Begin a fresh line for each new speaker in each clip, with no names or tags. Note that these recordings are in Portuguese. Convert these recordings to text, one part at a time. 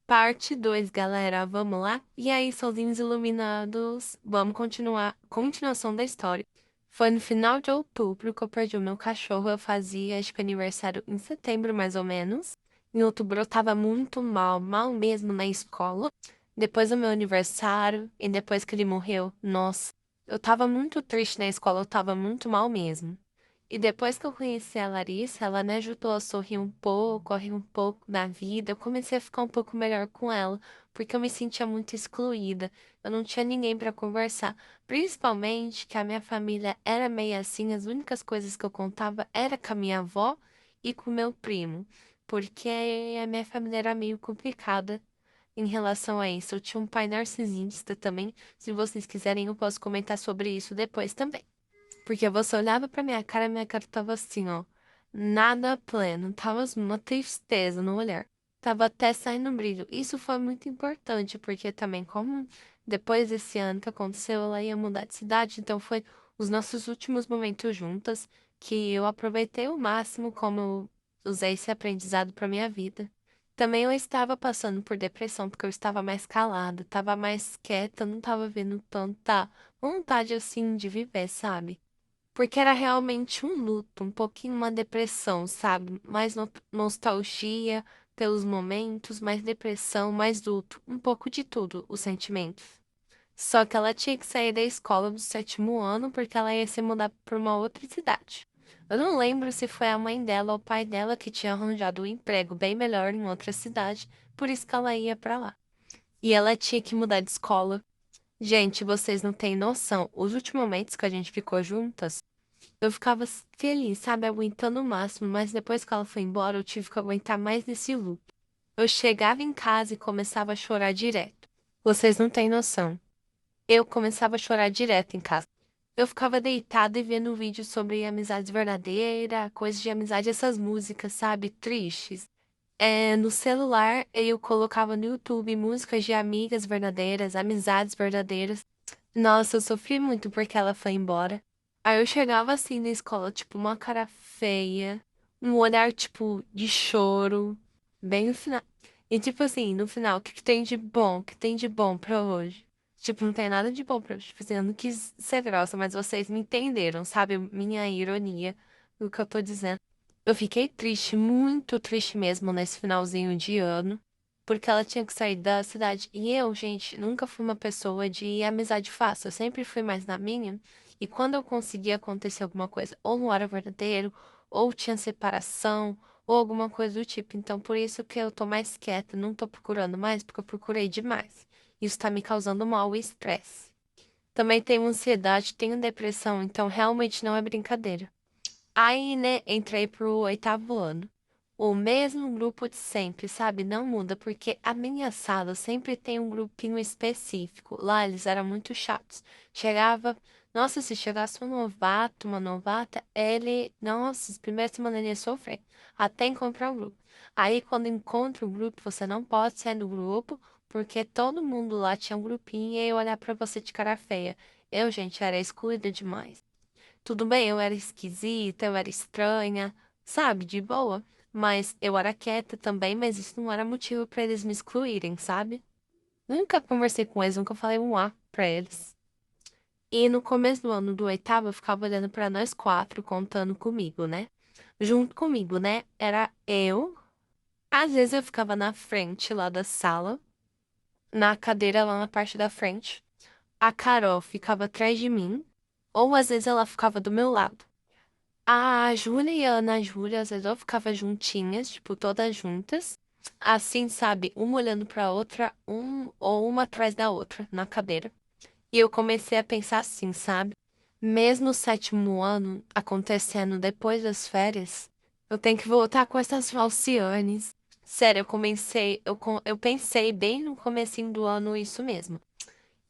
Parte 2, galera. Vamos lá? E aí, solzinhos iluminados, vamos continuar. Continuação da história. Foi no final de outubro que eu perdi o meu cachorro. Eu fazia, acho que aniversário em setembro, mais ou menos. Em outubro eu tava muito mal, mal mesmo na escola. Depois do meu aniversário e depois que ele morreu, nossa, eu tava muito triste na escola, eu tava muito mal mesmo. E depois que eu conheci a Larissa, ela me ajudou a sorrir um pouco, a rir um pouco da vida. Eu comecei a ficar um pouco melhor com ela, porque eu me sentia muito excluída. Eu não tinha ninguém para conversar. Principalmente que a minha família era meio assim, as únicas coisas que eu contava era com a minha avó e com o meu primo, porque a minha família era meio complicada em relação a isso. Eu tinha um pai narcisista também. Se vocês quiserem, eu posso comentar sobre isso depois também. Porque você olhava pra minha cara tava assim, ó. Nada pleno. Tava uma tristeza no olhar. Tava até saindo brilho. Isso foi muito importante, porque também, como depois desse ano que aconteceu, ela ia mudar de cidade, então foi os nossos últimos momentos juntas que eu aproveitei o máximo como eu usei esse aprendizado pra minha vida. Também eu estava passando por depressão, porque eu estava mais calada, estava mais quieta, não estava vendo tanta vontade assim de viver, sabe? Porque era realmente um luto, um pouquinho uma depressão, sabe? Mais nostalgia pelos momentos, mais depressão, mais luto, um pouco de tudo, os sentimentos. Só que ela tinha que sair da escola do sétimo ano porque ela ia se mudar para uma outra cidade. Eu não lembro se foi a mãe dela ou o pai dela que tinha arranjado um emprego bem melhor em outra cidade, por isso que ela ia para lá. E ela tinha que mudar de escola. Gente, vocês não têm noção. Os últimos momentos que a gente ficou juntas, eu ficava feliz, sabe, aguentando o máximo, mas depois que ela foi embora, eu tive que aguentar mais desse luto. Eu chegava em casa e começava a chorar direto. Vocês não têm noção. Eu começava a chorar direto em casa. Eu ficava deitada e vendo vídeo sobre amizades verdadeiras, coisas de amizade, essas músicas, sabe, tristes. No celular, eu colocava no YouTube músicas de amigas verdadeiras, amizades verdadeiras. Nossa, eu sofri muito porque ela foi embora. Aí eu chegava assim na escola, tipo, uma cara feia, um olhar, tipo, de choro, bem no final. E, tipo assim, no final, o que que tem de bom? O que tem de bom pra hoje? Tipo, não tem nada de bom pra hoje. Tipo assim, eu não quis ser grossa, mas vocês me entenderam, sabe? Minha ironia do que eu tô dizendo. Eu fiquei triste, muito triste mesmo nesse finalzinho de ano, porque ela tinha que sair da cidade. E eu, gente, nunca fui uma pessoa de amizade fácil. Eu sempre fui mais na minha. E quando eu conseguia acontecer alguma coisa, ou não era verdadeiro, ou tinha separação, ou alguma coisa do tipo. Então, por isso que eu tô mais quieta, não tô procurando mais, porque eu procurei demais. Isso tá me causando mal estresse. Também tenho ansiedade, tenho depressão, então realmente não é brincadeira. Aí, né, entrei pro oitavo ano. O mesmo grupo de sempre, sabe? Não muda, porque a minha sala sempre tem um grupinho específico. Lá eles eram muito chatos. Chegava, nossa, se chegasse um novato, uma novata, ele, nossa, as primeiras semanas ele ia sofrer, até encontrar o grupo. Aí, quando encontra o grupo, você não pode sair do grupo, porque todo mundo lá tinha um grupinho e ia olhar pra você de cara feia. Eu, gente, era excluída demais. Tudo bem, eu era esquisita, eu era estranha, sabe, de boa. Mas eu era quieta também, mas isso não era motivo pra eles me excluírem, sabe? Nunca conversei com eles, nunca falei um A pra eles. E no começo do ano do oitavo, eu ficava olhando pra nós quatro, contando comigo, né? Junto comigo, né? Era eu. Às vezes eu ficava na frente lá da sala, na cadeira lá na parte da frente. A Carol ficava atrás de mim, ou às vezes ela ficava do meu lado. A Júlia e a Ana Júlia, às vezes eu ficava juntinhas, tipo, todas juntas. Assim, sabe? Uma olhando pra outra, ou uma atrás da outra, na cadeira. E eu comecei a pensar assim, sabe? Mesmo o sétimo ano acontecendo depois das férias, eu tenho que voltar com essas falcianes. Sério, eu pensei bem no comecinho do ano isso mesmo.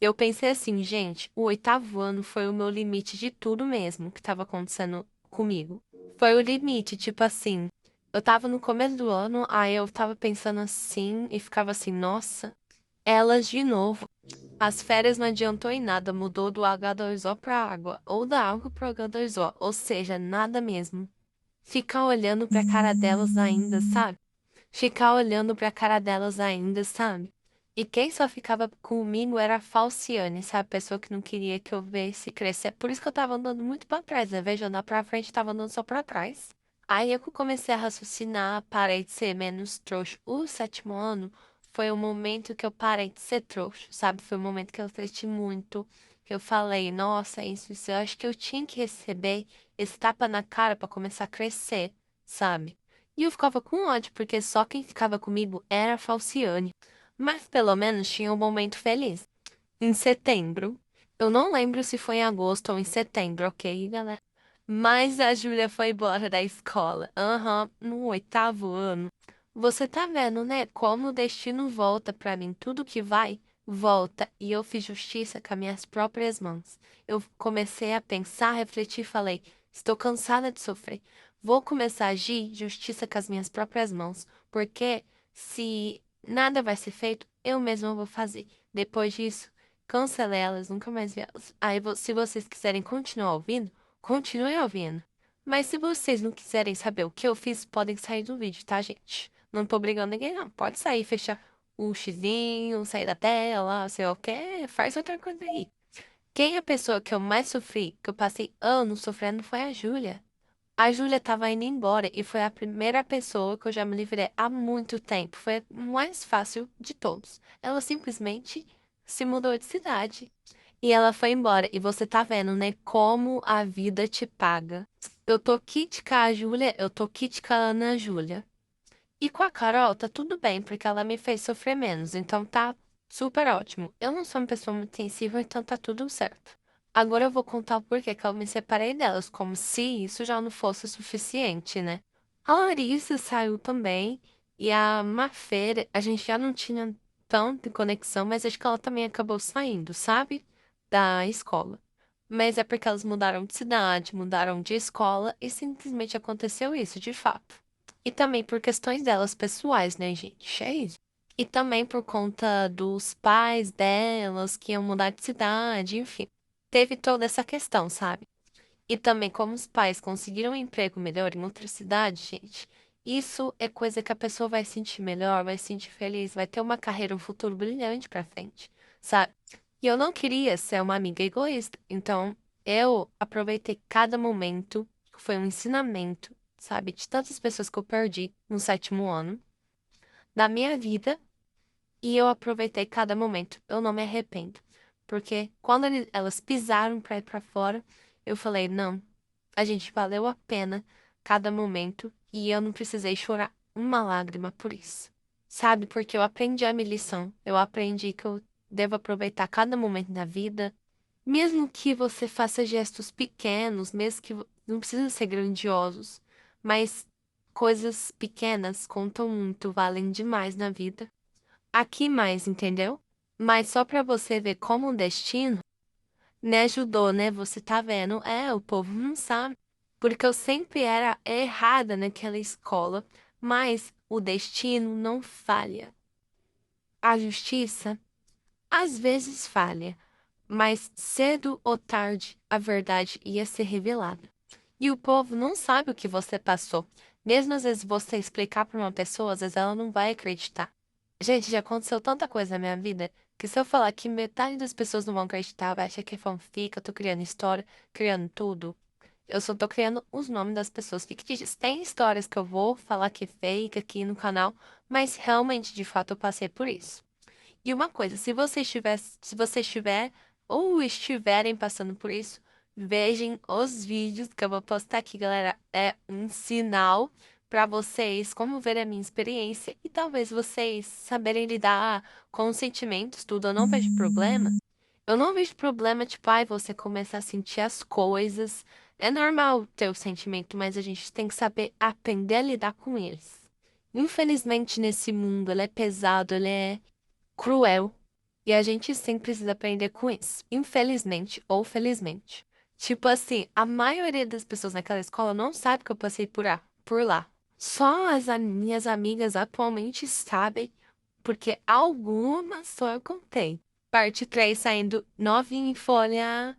Eu pensei assim, gente, o oitavo ano foi o meu limite de tudo mesmo que estava acontecendo comigo. Foi o limite, tipo assim, eu tava no começo do ano, aí eu tava pensando assim e ficava assim, nossa, elas de novo. As férias não adiantou em nada, mudou do H2O pra água, ou da água pro H2O, ou seja, nada mesmo. Ficar olhando pra cara delas ainda, sabe? ficar olhando pra cara delas ainda, sabe? E quem só ficava comigo era a Falciane, sabe? A pessoa que não queria que eu visse crescer. Por isso que eu tava andando muito pra trás, né? Veja, andar pra frente, tava andando só pra trás. Aí eu que comecei a raciocinar, parei de ser menos trouxa. O sétimo ano foi o momento que eu parei de ser trouxa, sabe? Foi o momento que eu refleti muito, que eu falei, nossa, isso, eu acho que eu tinha que receber esse tapa na cara pra começar a crescer, sabe? E eu ficava com ódio, porque só quem ficava comigo era a Falciane. Mas pelo menos tinha um momento feliz. Em setembro. Eu não lembro se foi em agosto ou em setembro, ok, galera? Mas a Júlia foi embora da escola. Aham, no oitavo ano. Você tá vendo, né? Como o destino volta pra mim. Tudo que vai, volta. E eu fiz justiça com as minhas próprias mãos. Eu comecei a pensar, refletir e falei: estou cansada de sofrer. Vou começar a agir justiça com as minhas próprias mãos. Porque se nada vai ser feito, eu mesma vou fazer. Depois disso, cancelei elas, nunca mais vi elas. Aí, se vocês quiserem continuar ouvindo, continuem ouvindo. Mas se vocês não quiserem saber o que eu fiz, podem sair do vídeo, tá, gente? Não tô brigando ninguém, não. Pode sair, fechar o xizinho, sair da tela, sei lá o que, faz outra coisa aí. Quem é a pessoa que eu mais sofri, que eu passei anos sofrendo, foi a Júlia. A Júlia tava indo embora e foi a primeira pessoa que eu já me livrei há muito tempo. Foi a mais fácil de todos. Ela simplesmente se mudou de cidade. E ela foi embora. E você tá vendo, né, como a vida te paga. Eu tô kit com a Júlia, eu tô kit com a Ana Júlia. E com a Carol tá tudo bem, porque ela me fez sofrer menos, então tá super ótimo. Eu não sou uma pessoa muito sensível, então tá tudo certo. Agora eu vou contar o porquê que eu me separei delas, como se isso já não fosse o suficiente, né? A Larissa saiu também, e a Mafera, a gente já não tinha tanta conexão, mas acho que ela também acabou saindo, sabe? Da escola. Mas é porque elas mudaram de cidade, mudaram de escola, e simplesmente aconteceu isso, de fato. E também por questões delas pessoais, né, gente? É isso. E também por conta dos pais delas que iam mudar de cidade, enfim. Teve toda essa questão, sabe? E também como os pais conseguiram um emprego melhor em outra cidade, gente. Isso é coisa que a pessoa vai sentir melhor, vai se sentir feliz, vai ter uma carreira, um futuro brilhante pra frente, sabe? E eu não queria ser uma amiga egoísta, então eu aproveitei cada momento, foi um ensinamento, sabe, de tantas pessoas que eu perdi no sétimo ano da minha vida, e eu aproveitei cada momento. Eu não me arrependo, porque quando elas pisaram pra ir pra fora, eu falei, não, a gente valeu a pena cada momento e eu não precisei chorar uma lágrima por isso. Sabe, porque eu aprendi a minha lição, eu aprendi que eu devo aproveitar cada momento da vida. Mesmo que você faça gestos pequenos, mesmo que não precisam ser grandiosos, mas coisas pequenas contam muito, valem demais na vida. Aqui mais, entendeu? Mas só pra você ver como o destino me ajudou, né? Você tá vendo? É, o povo não sabe. Porque eu sempre era errada naquela escola, mas o destino não falha. A justiça às vezes falha, mas cedo ou tarde a verdade ia ser revelada. E o povo não sabe o que você passou. Mesmo às vezes você explicar para uma pessoa, às vezes ela não vai acreditar. Gente, já aconteceu tanta coisa na minha vida que se eu falar que metade das pessoas não vão acreditar, vai achar que é fanfic, eu tô criando história, criando tudo. Eu só tô criando os nomes das pessoas fictícias. Tem histórias que eu vou falar que é fake aqui no canal, mas realmente, de fato, eu passei por isso. E uma coisa, se você estiver ou estiverem passando por isso, vejam os vídeos que eu vou postar aqui, galera. É um sinal para vocês como ver a minha experiência e talvez vocês saberem lidar com os sentimentos, tudo. Eu não vejo problema. Eu não vejo problema, tipo, ai, você começar a sentir as coisas. É normal ter o sentimento, mas a gente tem que saber aprender a lidar com eles. Infelizmente, nesse mundo, ele é pesado, ele é cruel. E a gente sim precisa aprender com isso. Infelizmente ou felizmente. Tipo assim, a maioria das pessoas naquela escola não sabe que eu passei por lá. Só as minhas amigas atualmente sabem, porque algumas só eu contei. Parte 3 saindo novinha em folha.